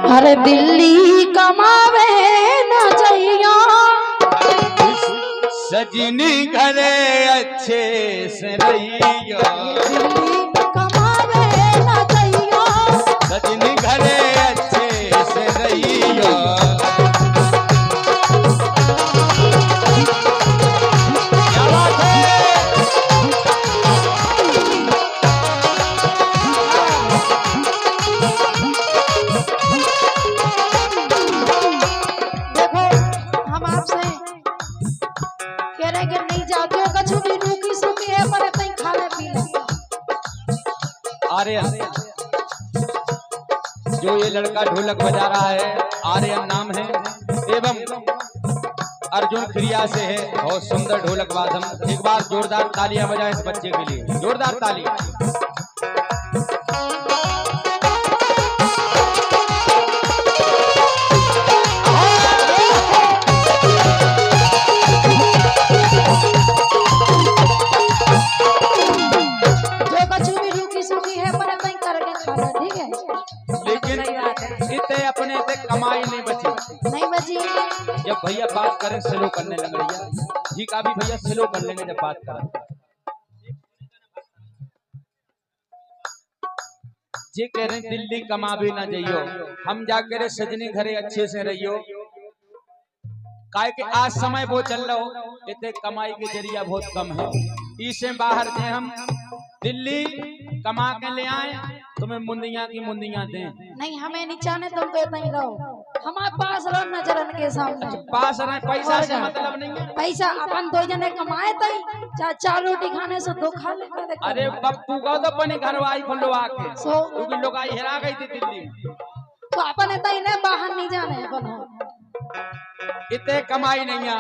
अरे दिल्ली कमावे न जइया सजनी घरे अच्छे से रहिया। दिल्ली कमावे न जइया सजनी घरे अच्छे से रहिया। क्या बात है। देखो हम आपसे कह रहे कि नहीं जाते हो कछु भी रूखी सूखी है पर तई खा ले पी ले। आर्यन, जो ये लड़का ढोलक बजा रहा है आर्यन नाम है एवं अर्जुन क्रिया से है। बहुत सुंदर ढोलक वादन। एक बार जोरदार तालियां बजाएं इस बच्चे के लिए, जोरदार तालियां। जो कछु भी रूखी सूखी है पर तई करके खा ले, ठीक है। लेकिन इतने अपने से कमाई नहीं बची। नहीं बची। जब भैया बात करें स्लो करने लग रही। ठीक है, अभी भैया स्लो कर लेंगे जब बात करें। जे कह रहे हैं दिल्ली कमावे ना जाइयो, हम जाकर सजनी घरे अच्छे से रहियो। काहे के आज समय वो चल रहा हो इतने कमाई के जरिया बहुत कम है। इसे बाहर से हम दिल्ली कमा के ले आए, तुम्हें मुंदियां की मुंदियां दें। नहीं हमें नहीं चाहने, तुम तो नहीं रहो हमारे पास रहो नजरन के सामने। पास रहे पैसा से मतलब नहीं है। पैसा अपन दो जने कमाए तई चार रोटी खाने से दो खा ले। अरे पप्पू का तो अपने घर वाई खुलो आके सो क्योंकि लोग आई हेरा गई थी दिल्ली। तो अपन तई ने बाहर नहीं जाने अपन। इतने कमाई नहीं है।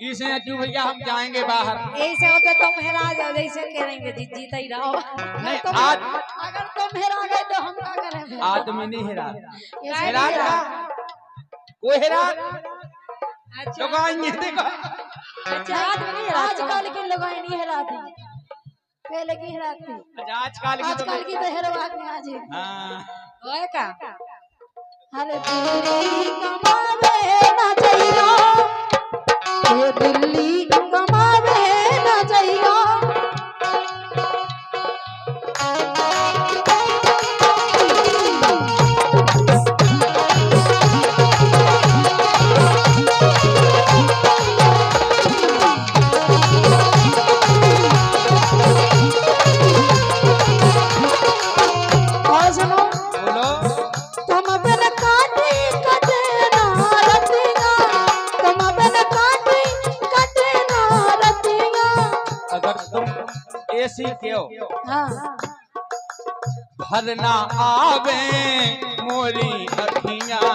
इसे अज्जू भैया हम जाएंगे बाहर। ऐसे होते तुम हेरा जाओ, जैसे करेंगे जीता ही रहो। नहीं तुम आज अगर तुम हेरा गए तो हम क्या करेंगे। आदमी नहीं हेरा। हेरा हेरा कोई हेरा अच्छा लोग आएंगे देखो। आजकल की लगाई नहीं हेराती, पहले की हेराती। आजकल आजकल की तो हेरवा के आज। हाँ ओए का अरे दिल्ली कमावे ना जाइयो, ये दिल्ली कमावे ना जाइयो। और सुनो बोलो। तुम बिन काटी कटे ना रतिया, तुम बिन काटी कटे ना रतिया। अगर तुम ऐसी क्यों हाँ भरना आवे मोरी अखियां।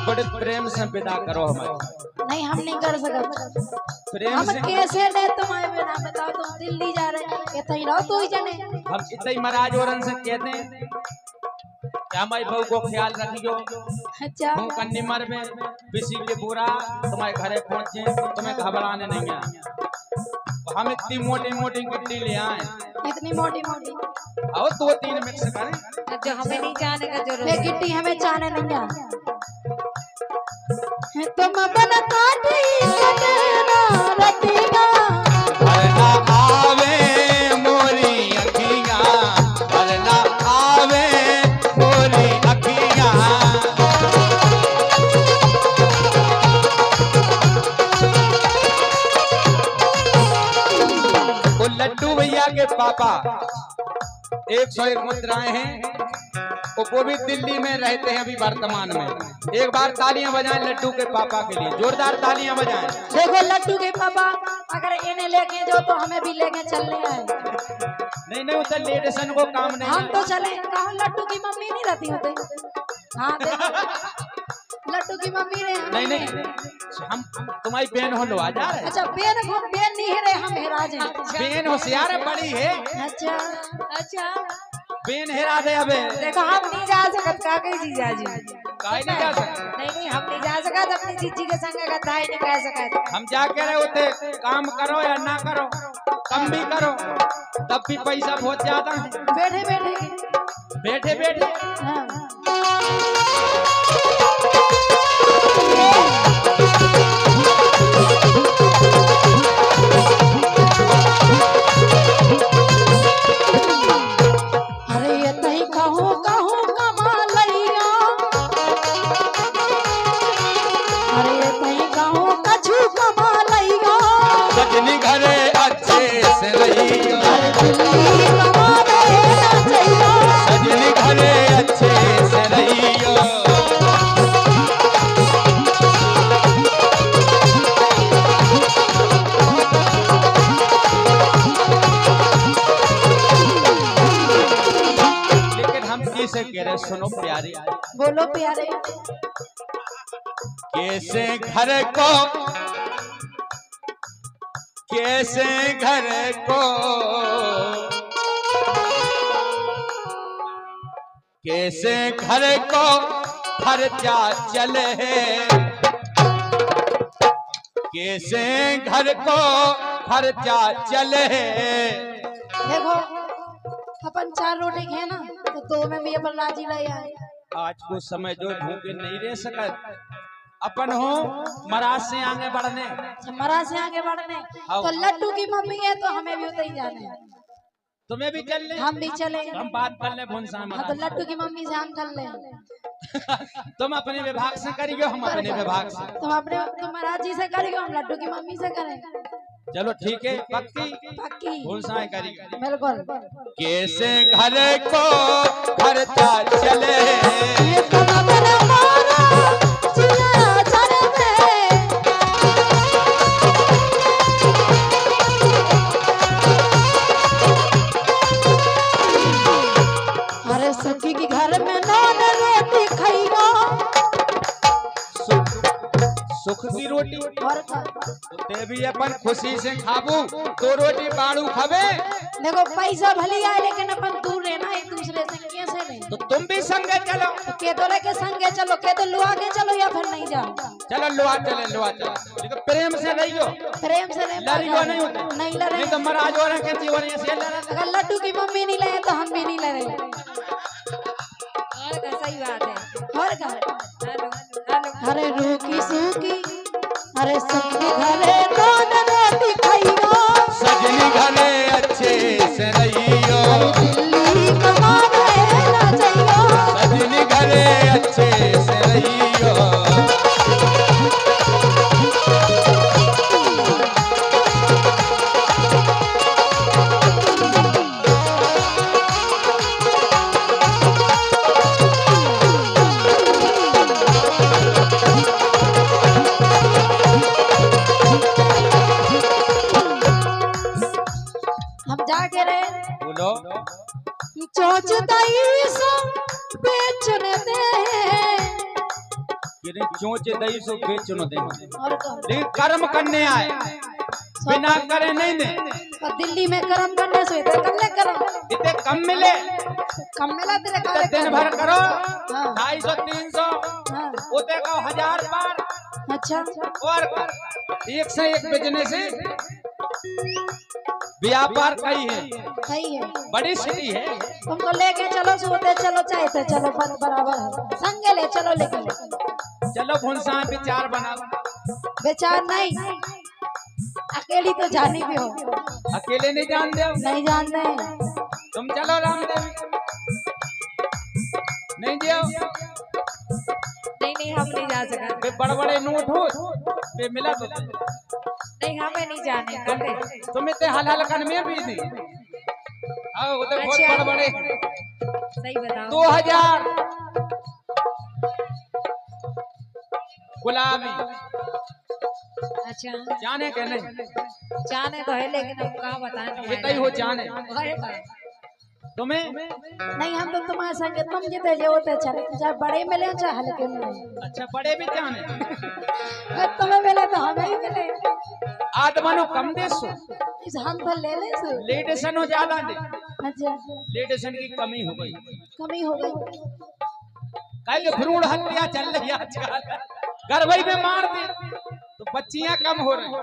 बड़े प्रेम से विदा करो हमारे। नहीं हम नहीं कर सकते। प्रेम हम से कैसे ले तुम्हारे बिना, बताओ तुम दिल्ली जा रहे ये तो ही रहो तो ही जने। हम इतने महाराज औरन से कहते हैं कि हमारी बहू को ख्याल रखियो। अच्छा हूँ कन्नीमर में किसी के पूरा तुम्हारे घरे पहुंचे, तुम्हें घबराने नहीं है। हम इतनी मोटी मोटी गिट्टी ले आए। इतनी मोटी मोटी और 2-3 मिक्स करें। जो हमें नहीं जाने का जरूरत ये गिट्टी हमें चाहने नहीं है। तुम बन काटी कटे ना रतिया, भरना आवे मोरी अखियां, भरना आवे मोरी अखियां। वो लड्डू भैया के पापा 101 मुद्राएं हैं, वो भी दिल्ली में रहते हैं अभी वर्तमान में। एक बार तालियां बजाएं लड्डू के पापा के लिए, जोरदार तालियां बजाएं। देखो लड्डू के पापा अगर इन्हें लेके जाओ तो हमें भी लेके चलने आए। नहीं नहीं उधर लेडीसन को काम नहीं हम है। तो चले कहा लड्डू की मम्मी नहीं रहती होते। हाँ देखो लड्डू की मम्मी ने नहीं नहीं हम तुम्हारी बहन हो लो आ जा रहे। अच्छा बेन नहीं है रे, हम हेराज हैं। बहन होशियार है, बड़ी है। अच्छा अच्छा बेन हेरा दे अबे। देखो हम नहीं जा सकते, का कही जीजा जी काहे नहीं जा सकते? नहीं हम नहीं जा सका अपनी जीजी के संग गद्दा ही नहीं कह सका। हम क्या कह रहे होते काम करो या ना करो, कम भी करो तब भी पैसा बहुत ज्यादा है। बैठे बैठे बैठे बैठे हाँ। अरे ये तही कहूँ कहूँ कमा लैया, अरे ये तही कहूँ कछु कमा लैया, सजनी घरे अच्छे से रहियो, दिल्ली कमा देना चाहिए, सजनी घरे अच्छे से रहियो। लेकिन हम किसे कह रहे सुनो प्यारी, बोलो प्यारे। कैसे घर को, कैसे घर को, कैसे घर को खर्चा चले, कैसे घर को खर्चा चले। देखो अपन 4 रोटी है ना तो 2 में भी अपन राजी रह आए। आज को समय जो भूखे नहीं रह सकत, अपन हो महाराज से आगे बढ़ने, हमारा से आगे बढ़ने आओ। तो लड्डू की मम्मी है तो हमें भी उतर ही जाने हैं। तुम्हें भी चल ले, हम भी चले। हम बात कर ले भुनसा हाँ तो महाराज। लड्डू की मम्मी से हम कर ले। तुम अपने विभाग से करियो, हम अपने विभाग से। तुम महाराज जी से करेगा, हम लड्डू की मम्मी से करेंगे। चलो ठीक है, पक्की पक्की भुनसा करियो। बिल्कुल। कैसे घर को खर्चा चले, ये कमा मेरा मारा जिया चले में, अरे सखी की घर में नान रोटी खाइयो, सुख की रोटी और का ते भी अपन खुशी से खाबू, 2 रोटी बाड़ू खावे। देखो पैसा भली आए लेकिन अपन दूर रहना एक दूसरे से, कैसे नहीं। तो तुम भी संगे चलो, तो के तो लेके संगे चलो, के तो लुआ के चलो या फिर नहीं जाओ। चलो लुआ चले, लुआ चले, लेकिन प्रेम से रहियो, प्रेम से नहीं लड़ियो नहीं होते, नहीं लड़े। नहीं तो महाराज और के जीवन ऐसे लड़ा। अगर लड्डू की मम्मी नहीं लड़े तो हम भी नहीं लड़े। और का सही बात है। और का हेलो हेलो अरे रूकी सूकी, अरे सबके घरे दोन रोटी खाइयो, सजनी घरे अच्छे से रहियो, दिल्ली कमा देना चाहिए, सजनी घरे अच्छे से रहियो। हम जाके रहे बोलो चोच दई सो बेचने दे, कि चोच दई सो बेचनो दे, और का लेकिन कर्म करने आए, बिना करे नहीं दे। और दिल्ली में कर्म करने से इधर कर ले कर्म, इतने कम मिले, कम मिला तेरे इतने काले दिन भर करो हाँ 250 300, हाँ उते को 1000 बार अच्छा और कर। एक से एक बिजनेस है, व्यापार कई है, सही है। बड़ी सिटी है। तुमको लेके चलो, सोते चलो, चाहते चलो, बस बराबर है। संगे ले चलो, लेके चलो भुनसा विचार बना, बेचार नहीं, अकेली तो जानी भी हो, अकेले नहीं जान दे, नहीं जानते। तुम चलो रामदेव, नहीं जाओ, नहीं हम नहीं जा सका। वे बड़े बड़े नोट हो, वे मिला तो नहीं हमें नहीं जाने करते। तुम इतने हलाल कन में भी दी, आओ उधर बहुत अच्छा। बड़े बड़े सही बताओ। 2000 गुलाबी अच्छा जाने के नहीं, जाने तो है लेकिन हम कहाँ बताएं इतना ही हो जाने अरे भाई, तुम्हें। नहीं हम तो तुम्हारे संगे, तुम जिते जो होते चले, चाहे बड़े मिले चाहे हल्के मिले, अच्छा बड़े भी जाने, अगर तुम्हें मिले तो हमें ही मिले। आदमनो कम देसो, इस हम तो ले ले सो। लेडीसन हो ज्यादा दे, अच्छा लेडीसन की कमी हो गई। कमी हो गई। काहे के भ्रूण हत्या चल रही है आजकल, गर्भई में मार दे तो बच्चियां कम हो रही हैं।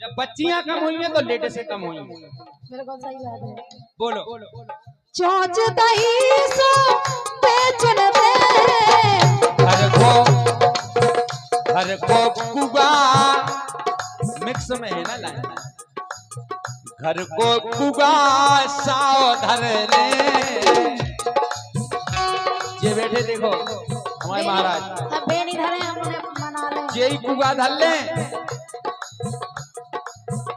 जब बच्चियां कम हुई हैं तो लेटे से कम हुई हैं। बिल्कुल सही बात है। बोलो चोंच दही सो बेचन दे, घर को कुगा मिक्स में है ना लाइन, घर को कुगा साओ धर ले। ये बैठे देखो हमारे महाराज, तब बेनी धरे हमने मना ले। यही कुगा धर ले।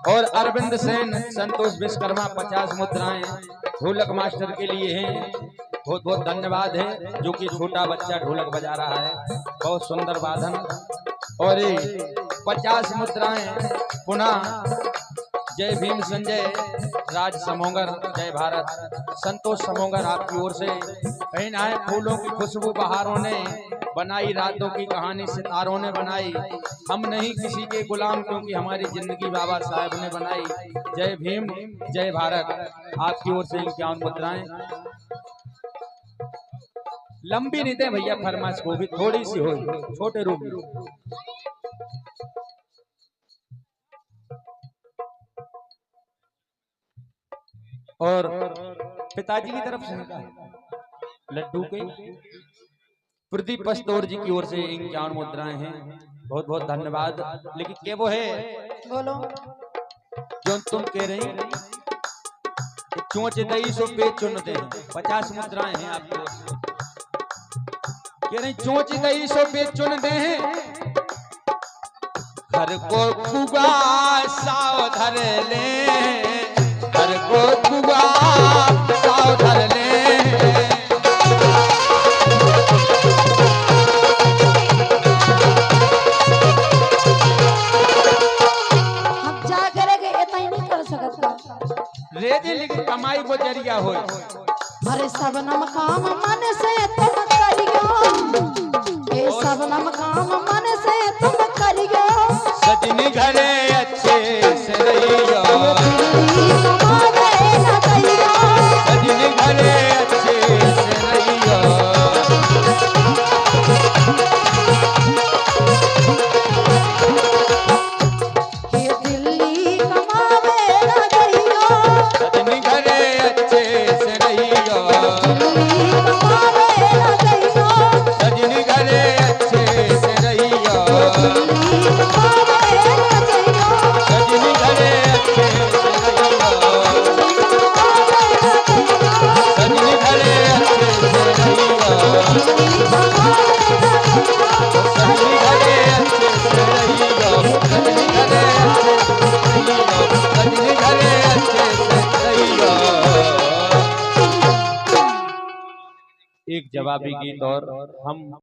और अरविंद सेन, संतोष विश्वकर्मा 50 मुद्राएं ढोलक मास्टर के लिए हैं। बहुत बहुत धन्यवाद है, जो कि छोटा बच्चा ढोलक बजा रहा है, बहुत सुंदर वादन। और 50 मुद्राएं पुनः जय भीम संजय राज समोंगर, जय भारत। संतोष समोंगर आपकी ओर से कहीं ना है। फूलों की खुशबू बहारों ने बनाई, रातों की कहानी सितारों ने बनाई। हम नहीं किसी के गुलाम, क्योंकि हमारी जिंदगी बाबा साहब ने बनाई। जय भीम जय भारत। आपकी ओर से 51 मुद्राएं। लंबी नहीं दे भैया, फरमाइश को भी थोड़ी सी हो, छोटे रूप में। और पिताजी की तरफ से लड्डू के प्रदीप पस्तौर जी की ओर से 51 मुद्राएं हैं। बहुत बहुत धन्यवाद। लेकिन क्या वो है, बोलो जो तुम कह रही चोंच दई सो पे चुन दे। 50 मुद्राएं हैं आपकी ओर से। कह रही चोंच दई सो पे चुन दे, घर को कुगा साव धर ले, घर को कुगा साव धर ले। हम जा करेंगे इतना ही नहीं कर सकता। रेजी लेकिन कमाई को जरिया हो। अरे सबनम काम मन से तुम करियो, ए सबनम काम मन से तुम करियो। सजनी घरे अच्छे से रहियो, सजनी घरे अच्छे से रहियो। ये दिल्ली कमावे ना जाइयो, सजनी घरे अच्छे से रहियो, दिल्ली कमावे ना जाइयो, सजनी घरे अच्छे से रहियो, दिल्ली कमावे ना जाइयो, सजनी घरे अच्छे से रहियो, सजनी घरे अच्छे से रहियो, सजनी घरे अच्छे से रहियो, सजनी घरे अच्छे से रहियो, सजनी घरे अच्छे से रहियो। एक जवाबी गीत और हम